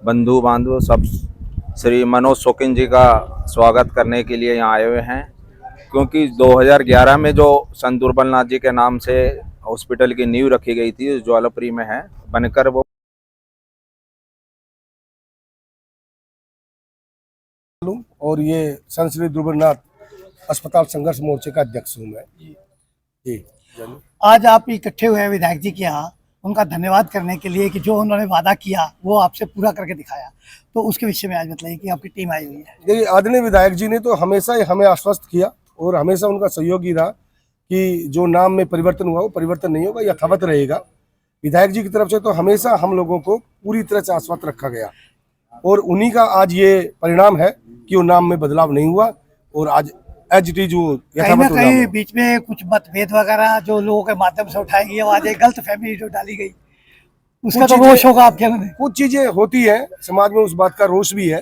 बंधु बांधव सब श्री मनोज शौकीन जी का स्वागत करने के लिए यहाँ आए हुए हैं, क्योंकि 2011 में जो संत दुर्बलनाथ जी के नाम से हॉस्पिटल की नींव रखी गई थी, ज्वालापुरी में है बनकर, वो और ये संत श्री दुर्बलनाथ अस्पताल संघर्ष मोर्चे का अध्यक्ष हूँ मैं। जी आज आप इकट्ठे हुए हैं विधायक जी के यहाँ उनका धन्यवाद करने के लिए कि जो उन्होंने वादा किया वो आपसे पूरा करके दिखाया, तो उसके विषय में आज बताइए कि आपकी टीम आई हुई है। देखिए, आदरणीय विधायक जी ने तो हमेशा ही हमें आश्वस्त किया और हमेशा उनका सहयोग ही रहा कि जो नाम में परिवर्तन हुआ वो परिवर्तन नहीं होगा, यथावत रहेगा। विधायक जी की तरफ से तो हमेशा हम लोगों को पूरी तरह से आश्वस्त रखा गया और उन्हीं का आज ये परिणाम है कि वो नाम में बदलाव नहीं हुआ और आज एच डी जो कहीं ना कहीं बीच में कुछ मतभेद वगैरह जो लोगों के माध्यम से उठाई गई, आज एक गलत फहमी जो डाली गई, उसका तो रोष होगा आपके अंदर। कुछ चीजें होती है समाज में, उस बात का रोष भी है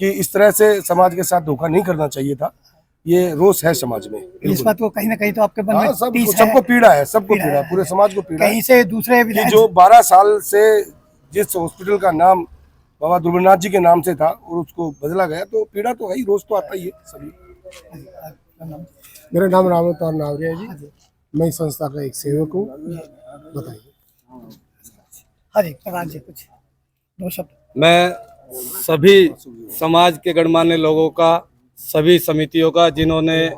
कि इस तरह से समाज के साथ धोखा नहीं करना चाहिए था। ये रोष है समाज में, इस बात को कहीं ना कहीं तो आपके मन में सबको पीड़ा है, सबको पीड़ा है, पूरे समाज को पीड़ा है। कहीं से दूसरे जो 12 साल से जिस हॉस्पिटल का नाम बाबा दुर्बलनाथ जी के नाम से था और उसको बदला गया, तो पीड़ा तो है ही, रोज तो आता ही है सभी। मेरा नाम राम अवतार नावरे है जी, मैं इस संस्था का एक सेवक हूँ। बताइए। हाँ जी, प्रधान जी कुछ दो शब्द। मैं सभी समाज के गणमान्य लोगों का, सभी समितियों का, जिन्होंने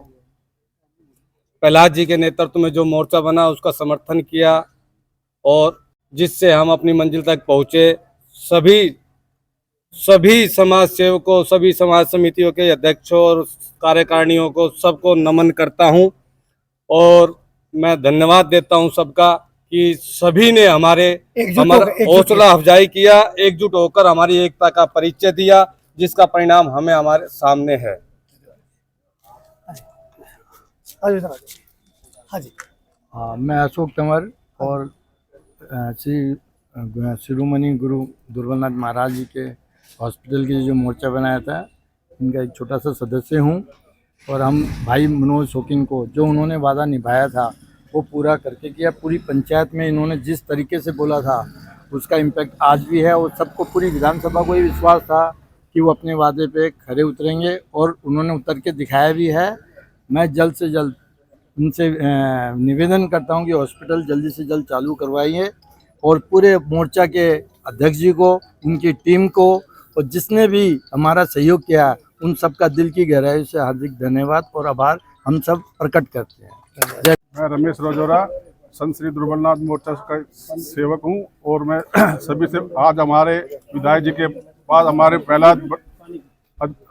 प्रहलाद जी के नेतृत्व में जो मोर्चा बना उसका समर्थन किया और जिससे हम अपनी मंजिल तक पहुँचे, सभी समाज सेवकों, सभी समाज समितियों के अध्यक्षों और कार्यकारिणियों को सबको नमन करता हूं और मैं धन्यवाद देता हूं सबका कि सभी ने हमारा हौसला अफजाई किया, एकजुट होकर हमारी एकता का परिचय दिया, जिसका परिणाम हमें हमारे सामने है। हाँ जी। मैं अशोक तंवर और श्री शिरोमणि गुरु दुर्बलनाथ महाराज जी के हॉस्पिटल की जो मोर्चा बनाया था, इनका एक छोटा सा सदस्य हूं और हम भाई मनोज शौकीन को जो उन्होंने वादा निभाया था वो पूरा करके किया। पूरी पंचायत में इन्होंने जिस तरीके से बोला था उसका इम्पैक्ट आज भी है और सबको, पूरी विधानसभा को ये विश्वास था कि वो अपने वादे पे खरे उतरेंगे और उन्होंने उतर के दिखाया भी है। मैं जल्द से जल्द उनसे निवेदन करता हूँ कि हॉस्पिटल जल्दी से जल्द चालू करवाइए और पूरे मोर्चा के अध्यक्ष जी को, उनकी टीम को और जिसने भी हमारा सहयोग किया उन सब का दिल की गहराई से हार्दिक धन्यवाद और आभार हम सब प्रकट करते हैं। मैं रमेश रजौरा संत श्री दुर्बलनाथ मोर्चा का सेवक हूं और मैं सभी से आज हमारे विधायक जी के बाद हमारे प्रहलाद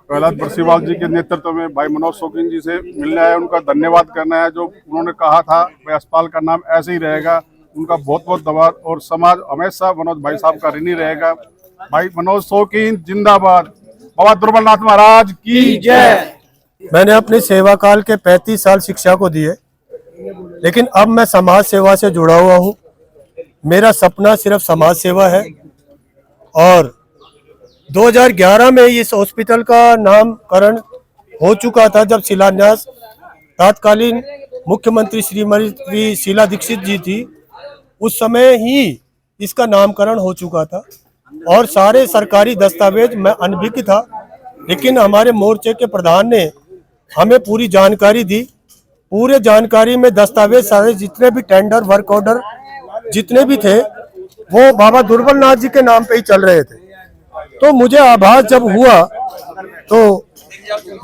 बरसीवाल जी के नेतृत्व में भाई मनोज शौकीन जी से मिलने आए, उनका धन्यवाद करना है। जो उन्होंने कहा था भाई अस्पताल का नाम ऐसे ही रहेगा, उनका बहुत बहुत धन्यवाद और समाज हमेशा मनोज भाई साहब का ऋणी रहेगा। भाई मनोज शौकीन जिंदाबाद, बाबा दुर्बलनाथ महाराज की जय। मैंने अपने सेवा काल के 35 साल शिक्षा को दिए, लेकिन अब मैं समाज सेवा से जुड़ा हुआ हूँ। मेरा सपना सिर्फ समाज सेवा है और 2011 में इस हॉस्पिटल का नामकरण हो चुका था, जब शिलान्यास तत्कालीन मुख्यमंत्री श्रीमती शीला दीक्षित जी थी, उस समय ही इसका नामकरण हो चुका था और सारे सरकारी दस्तावेज मैं अनभिज्ञ था। लेकिन हमारे मोर्चे के प्रधान ने हमें पूरी जानकारी दी। पूरे जानकारी में दस्तावेज सारे जितने भी टेंडर, वर्क ऑर्डर जितने भी थे वो बाबा दुर्बलनाथ जी के नाम पे ही चल रहे थे। तो मुझे आभास जब हुआ तो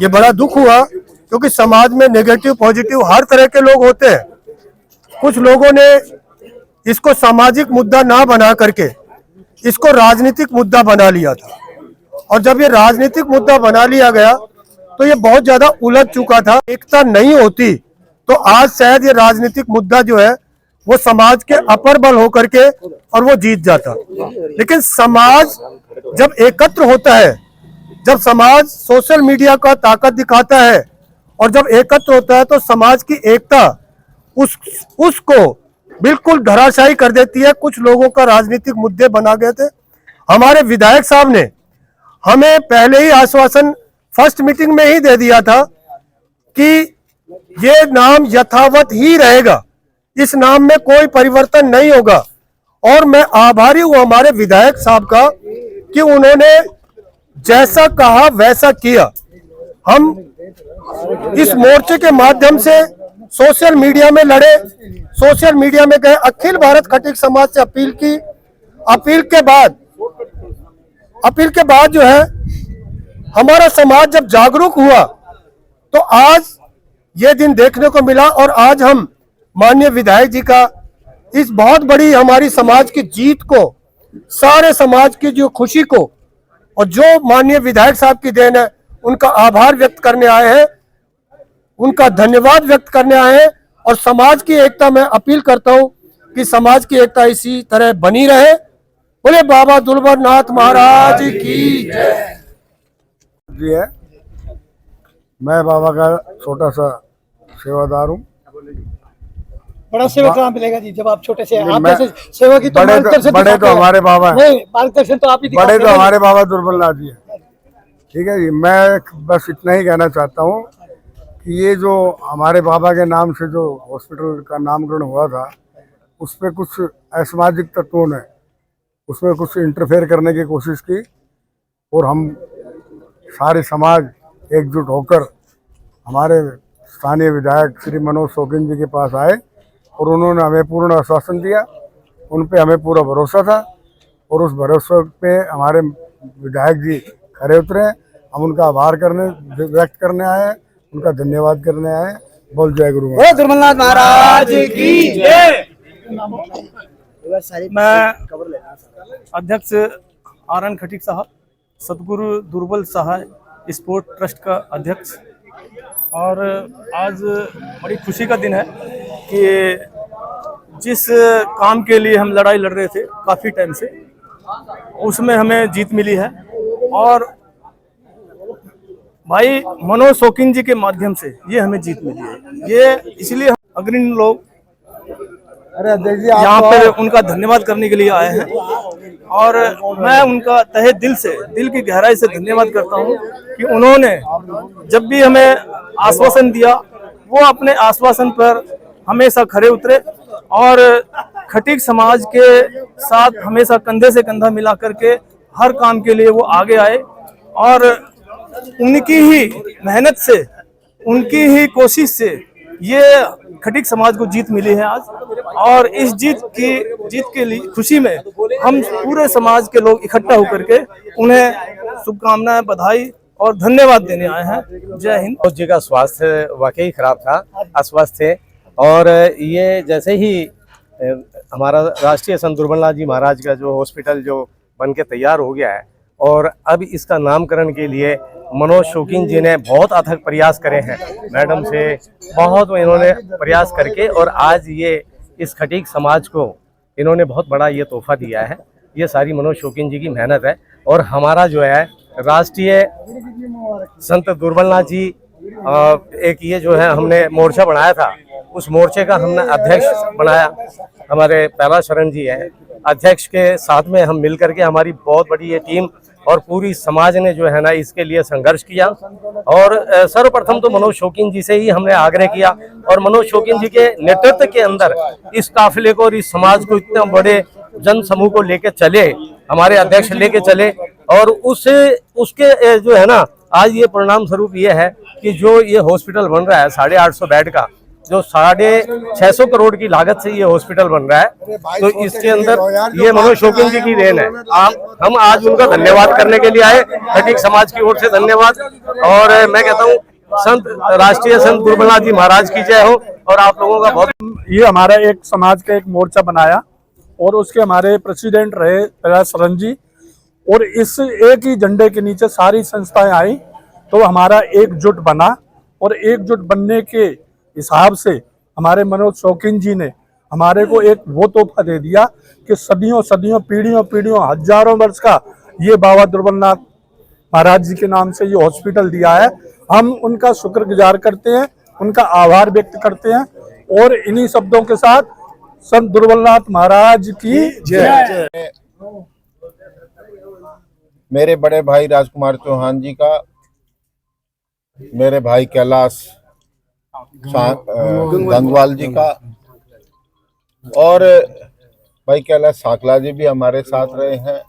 ये बड़ा दुख हुआ, क्योंकि समाज में नेगेटिव पॉजिटिव हर तरह के लोग होते हैं। कुछ लोगों ने इसको सामाजिक मुद्दा ना बना करके इसको राजनीतिक मुद्दा बना लिया था और जब ये राजनीतिक मुद्दा बना लिया गया तो ये बहुत ज्यादा उलझ चुका था। एकता नहीं होती तो आज शायद ये राजनीतिक मुद्दा जो है वो समाज के अपर बल होकर के और वो जीत जाता। लेकिन समाज जब एकत्र होता है, जब समाज सोशल मीडिया का ताकत दिखाता है और जब एकत्र होता है तो समाज की एकता उसको बिल्कुल धराशायी कर देती है। कुछ लोगों का राजनीतिक मुद्दे बना गए थे। हमारे विधायक साहब ने हमें पहले ही आश्वासन फर्स्ट मीटिंग में ही दे दिया था कि ये नाम यथावत ही रहेगा, इस नाम में कोई परिवर्तन नहीं होगा। और मैं आभारी हूं हमारे विधायक साहब का कि उन्होंने जैसा कहा वैसा किया। हम इस मोर्चे के माध्यम से सोशल मीडिया में लड़े, सोशल मीडिया में गए, अखिल भारत खटीक समाज से अपील की। अपील के बाद जो है हमारा समाज जब जागरूक हुआ तो आज ये दिन देखने को मिला। और आज हम माननीय विधायक जी का इस बहुत बड़ी हमारी समाज की जीत को, सारे समाज की जो खुशी को, और जो माननीय विधायक साहब की देन है, उनका आभार व्यक्त करने आए हैं, उनका धन्यवाद व्यक्त करने आए हैं। और समाज की एकता में अपील करता हूं कि समाज की एकता इसी तरह बनी रहे। बोले बाबा दुर्बलनाथ महाराज की जय। जी है, मैं बाबा का छोटा सा सेवादार हूँ। बड़ा सेवा कहाँ मिलेगा जी, जब आप छोटे से आप मैं- जैसे सेवा की तो बड़े मार्गदर्शन तो दिखाते हैं। हमारे बाबा हैं। नहीं, मार्गदर्शन तो आप ही बड़े दिखाते तो हैं। हमारे बाबा दुर्बलनाथ जी है। ठीक है जी, मैं बस इतना ही कहना चाहता हूँ कि ये जो हमारे बाबा के नाम से जो हॉस्पिटल का नामकरण हुआ था, उस पर कुछ असामाजिक तत्वों ने उसमें कुछ इंटरफेयर करने की कोशिश की, और हम सारे समाज एकजुट होकर हमारे स्थानीय विधायक श्री मनोज शौकीन जी के पास आए, और उन्होंने हमें पूर्ण आश्वासन दिया। उन पे हमें पूरा भरोसा था, और उस भरोसे पे हमारे विधायक जी खरे उतरे। हम उनका आभार व्यक्त करने आए हैं, उनका धन्यवाद करने आए हैं। बोल जय गुरु महाराज। दुर्बलनाथ महाराज की जय। मैं अध्यक्ष आर.एन. खटीक साहब, सदगुरु दुर्बल सहाय स्पोर्ट ट्रस्ट का अध्यक्ष, और आज बड़ी खुशी का दिन है कि जिस काम के लिए हम लड़ाई लड़ रहे थे काफ़ी टाइम से, उसमें हमें जीत मिली है। और भाई मनोज शौकीन जी के माध्यम से ये हमें जीत मिली है। ये इसलिए अग्रणी लोग यहाँ पे उनका धन्यवाद करने के लिए आए हैं, और मैं उनका तहे दिल से, दिल की गहराई से धन्यवाद करता हूँ कि उन्होंने जब भी हमें आश्वासन दिया, वो अपने आश्वासन पर हमेशा खरे उतरे, और खटीक समाज के साथ हमेशा कंधे से कंधा मिला करके हर काम के लिए वो आगे आए। और उनकी ही मेहनत से, उनकी ही कोशिश से ये खटीक समाज को जीत मिली है आज। और इस जीत के लिए खुशी में हम पूरे समाज के लोग इकट्ठा होकर के उन्हें शुभकामनाएं, बधाई और धन्यवाद देने आए हैं। जय हिंद। मनोज जी का स्वास्थ्य वाकई खराब था, अस्वस्थ थे, और ये जैसे ही हमारा राष्ट्रीय संत दुर्बलनाथ जी महाराज का जो हॉस्पिटल जो बन के तैयार हो गया है, और अब इसका नामकरण के लिए मनोज शौकीन जी ने बहुत अथक प्रयास करे हैं, मैडम से बहुत इन्होंने प्रयास करके, और आज ये इस खटीक समाज को इन्होंने बहुत बड़ा ये तोहफा दिया है। ये सारी मनोज शौकीन जी की मेहनत है। और हमारा जो है राष्ट्रीय संत दुर्बलनाथ जी एक ये जो है हमने मोर्चा बनाया था, उस मोर्चे का हमने अध्यक्ष बनाया, हमारे पहला शरण जी है अध्यक्ष के साथ में हम मिल करके, हमारी बहुत बड़ी ये टीम और पूरी समाज ने जो है ना इसके लिए संघर्ष किया। और सर्वप्रथम तो मनोज शौकीन जी से ही हमने आग्रह किया, और मनोज शौकीन जी के नेतृत्व के अंदर इस काफिले को और इस समाज को इतने बड़े जन समूह को लेके चले, हमारे अध्यक्छ लेके चले, और उसके जो है ना आज ये परिणाम स्वरूप ये है कि जो ये हॉस्पिटल बन रहा है 850 बेड का, जो 650 करोड़ की लागत से ये हॉस्पिटल बन रहा है, तो इसके अंदर ये मनोज शौकीन जी की देन है। हम आज उनका धन्यवाद करने के लिए आए, खटीक समाज की ओर से धन्यवाद। और मैं कहता हूँ संत राष्ट्रीय संत दुर्बलनाथ जी महाराज की जय हो, और आप लोगों का बहुत। ये हमारा एक समाज का एक मोर्चा बनाया, और उसके हमारे प्रेसिडेंट रहे पहला शरण जी, और इस एक ही झंडे के नीचे सारी संस्थाएं आई, तो हमारा एकजुट बना। और एकजुट बनने के हिसाब से हमारे मनोज शौकीन जी ने हमारे को एक वो तोहफा दे दिया कि सदियों सदियों पीढ़ियों पीढ़ियों हजारों वर्ष का ये बाबा दुर्बलनाथ महाराज जी के नाम से ये हॉस्पिटल दिया है। हम उनका शुक्रगुजार करते हैं, उनका आभार व्यक्त करते हैं, और इन्हीं शब्दों के साथ संत दुर्बलनाथ महाराज की जय। मेरे बड़े भाई राजकुमार चौहान जी का, मेरे भाई कैलाश गंगवाल जी का, और भाई कैलाश साकला जी भी हमारे साथ रहे हैं।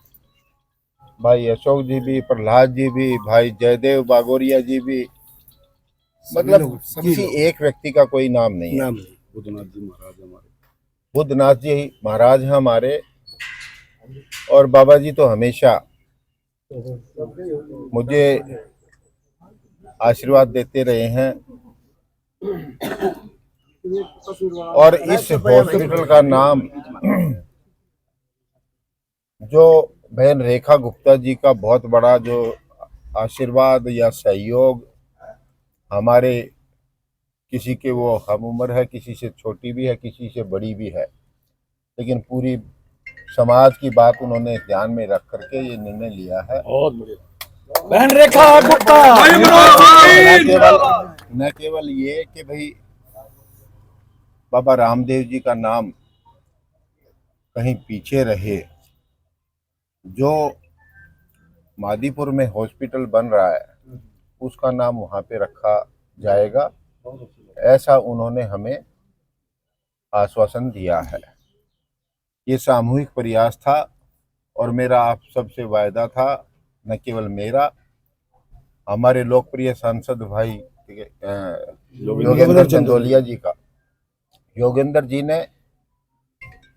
भाई अशोक जी भी, प्रहलाद जी भी, भाई जयदेव बागोरिया जी भी, मतलब किसी एक व्यक्ति का कोई नाम नहीं है। बुद्धनाथ जी महाराज हैं हमारे, और बाबा जी तो हमेशा मुझे आशीर्वाद देते रहे हैं। और इस हॉस्पिटल का नाम जो बहन रेखा गुप्ता जी का बहुत बड़ा जो आशीर्वाद या सहयोग, हमारे किसी के वो हम उम्र है, किसी से छोटी भी है, किसी से बड़ी भी है, लेकिन पूरी समाज की बात उन्होंने ध्यान में रख करके ये निर्णय लिया है। बहुत बढ़िया। बहन रेखा गुप्ता न केवल ये कि भाई बाबा रामदेव जी का नाम कहीं पीछे रहे, जो मादीपुर में हॉस्पिटल बन रहा है उसका नाम वहाँ पे रखा जाएगा, ऐसा उन्होंने हमें आश्वासन दिया है। ये सामूहिक प्रयास था और मेरा आप सबसे वायदा था, न केवल मेरा, हमारे लोकप्रिय सांसद भाई योगेंद्र चंदोलिया जी का। योगेंद्र जी ने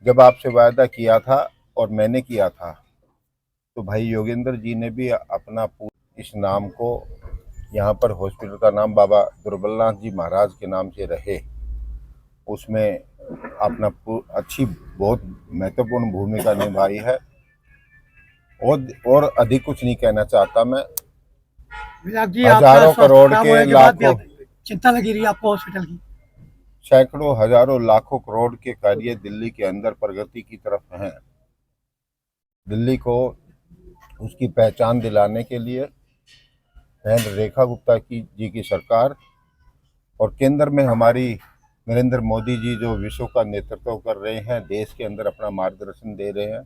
जब आपसे वायदा किया था और मैंने किया था, तो भाई योगेंद्र जी ने भी अपना इस नाम को, यहाँ पर हॉस्पिटल का नाम बाबा दुर्बलनाथ जी महाराज के नाम से रहे, उसमें अपना अच्छी बहुत महत्वपूर्ण भूमिका निभाई है। और अधिक कुछ नहीं कहना चाहता मैं। हजारों करोड़ के लाखों चिंता लगी रही आपको हॉस्पिटल की, सैकड़ों हजारों लाखों करोड़ के कार्य दिल्ली के अंदर प्रगति की तरफ हैं। दिल्ली को उसकी पहचान दिलाने के लिए बहन रेखा गुप्ता जी की सरकार और केंद्र में हमारी नरेंद्र मोदी जी जो विश्व का नेतृत्व कर रहे हैं, देश के अंदर अपना मार्गदर्शन दे रहे हैं,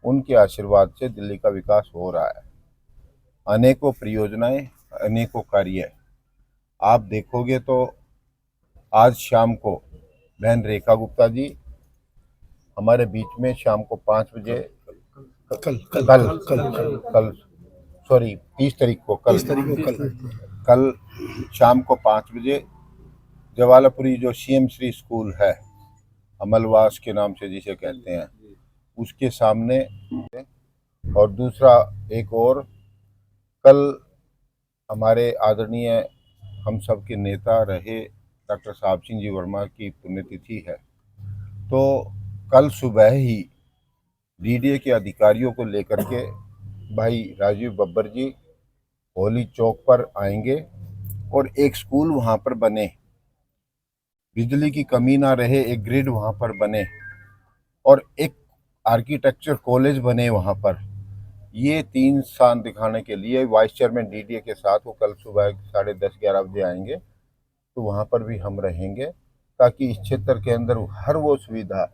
उनके आशीर्वाद से दिल्ली का विकास हो रहा है। अनेकों परियोजनाएं, अनेकों कार्य आप देखोगे तो आज शाम को बहन रेखा गुप्ता जी हमारे बीच में शाम को 5 बजे कल सॉरी 30 तारीख को कल शाम को 5 बजे जवालापुरी जो सीएम श्री स्कूल है, अमलवास के नाम से जिसे कहते हैं, उसके सामने, और दूसरा एक और कल हमारे आदरणीय हम सब के नेता रहे डॉक्टर साहब सिंह जी वर्मा की पुण्यतिथि है, तो कल सुबह ही डीडीए के अधिकारियों को लेकर के भाई राजीव बब्बर जी होली चौक पर आएंगे और एक स्कूल वहाँ पर बने, बिजली की कमी ना रहे, एक ग्रिड वहाँ पर बने और एक आर्किटेक्चर कॉलेज बने वहाँ पर। ये 3 स्थान दिखाने के लिए वाइस चेयरमैन डीडीए के साथ वो कल सुबह 10:30-11 बजे आएंगे, तो वहाँ पर भी हम रहेंगे, ताकि इस क्षेत्र के अंदर हर वो सुविधा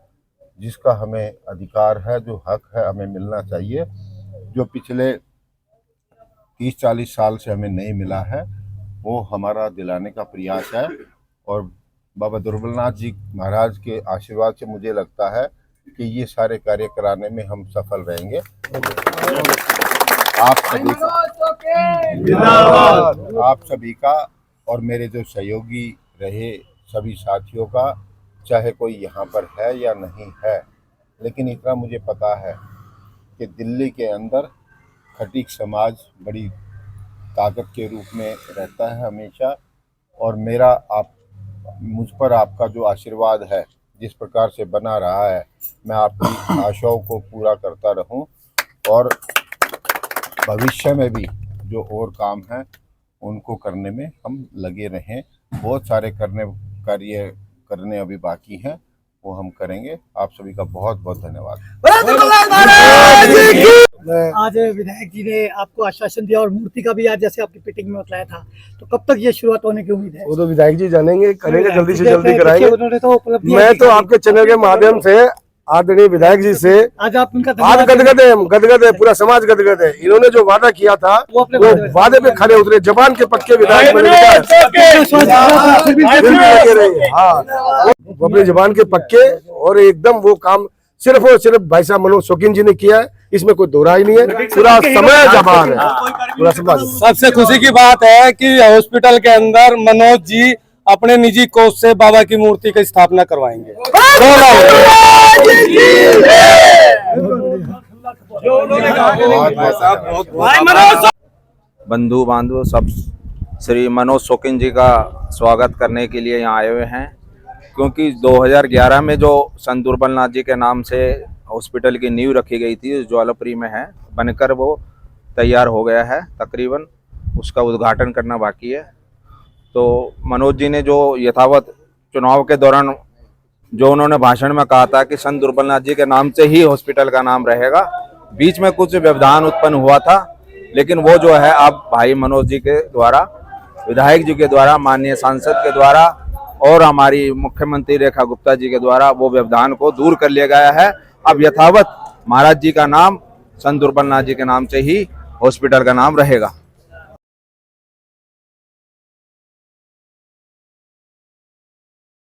जिसका हमें अधिकार है, जो हक है हमें मिलना चाहिए, जो पिछले 30-40 साल से हमें नहीं मिला है, वो हमारा दिलाने का प्रयास है। और बाबा दुर्बलनाथ जी महाराज के आशीर्वाद से मुझे लगता है कि ये सारे कार्य कराने में हम सफल रहेंगे। आप सभी का और मेरे जो सहयोगी रहे सभी साथियों का, चाहे कोई यहाँ पर है या नहीं है, लेकिन इतना मुझे पता है कि दिल्ली के अंदर खटीक समाज बड़ी ताकत के रूप में रहता है हमेशा, और मुझ पर आपका जो आशीर्वाद है जिस प्रकार से बना रहा है, मैं आपकी आशाओं को पूरा करता रहूं और भविष्य में भी जो और काम है उनको करने में हम लगे रहें। बहुत सारे कार्य करने अभी बाकी हैं, वो हम करेंगे। आप सभी का बहुत बहुत धन्यवाद। आज विधायक जी ने आपको आश्वासन दिया और मूर्ति का भी आज जैसे आपकी मीटिंग में बताया था, तो कब तक ये शुरुआत होने की उम्मीद है? वो तो विधायक जी जानेंगे, करेंगे, जल्दी से जल्दी देखिए, कराएंगे। उन्होंने तो उपलब्धि मैं तो आपके चैनल के माध्यम से आदरणीय विधायक जी से आज आप उनका आज गदगद है, पूरा समाज गदगद है। इन्होंने जो वादा किया था वो वादे पे खड़े उतरे, जबान के पक्के विधायक बने वो अपने जबान के पक्के, और एकदम वो काम सिर्फ और सिर्फ भाई साहब मनोज शौकीन जी ने किया है। इसमें कोई दो राय नहीं है। पूरा समय जबान है, पूरा समय। सबसे खुशी की बात है कि हॉस्पिटल के अंदर मनोज जी अपने निजी कोष से बाबा की मूर्ति की स्थापना करवाएंगे। बंधु बांधव सब श्री मनोज शौकीन जी का स्वागत करने के लिए यहाँ आए हुए हैं, क्योंकि 2011 में जो संत दुर्बलनाथ जी के नाम से हॉस्पिटल की नींव रखी गई थी, ज्वालापुरी में है, बनकर वो तैयार हो गया है तकरीबन, उसका उद्घाटन करना बाकी है। तो मनोज जी ने जो यथावत चुनाव के दौरान जो उन्होंने भाषण में कहा था कि संत दुर्बलनाथ जी के नाम से ही हॉस्पिटल का नाम रहेगा, बीच में कुछ व्यवधान उत्पन्न हुआ था, लेकिन वो जो है अब भाई मनोज जी के द्वारा, विधायक जी के द्वारा, माननीय सांसद के द्वारा और हमारी मुख्यमंत्री रेखा गुप्ता जी के द्वारा वो व्यवधान को दूर कर लिया गया है। अब यथावत महाराज जी का नाम संत दुर्बलनाथ जी के नाम से ही हॉस्पिटल का नाम रहेगा।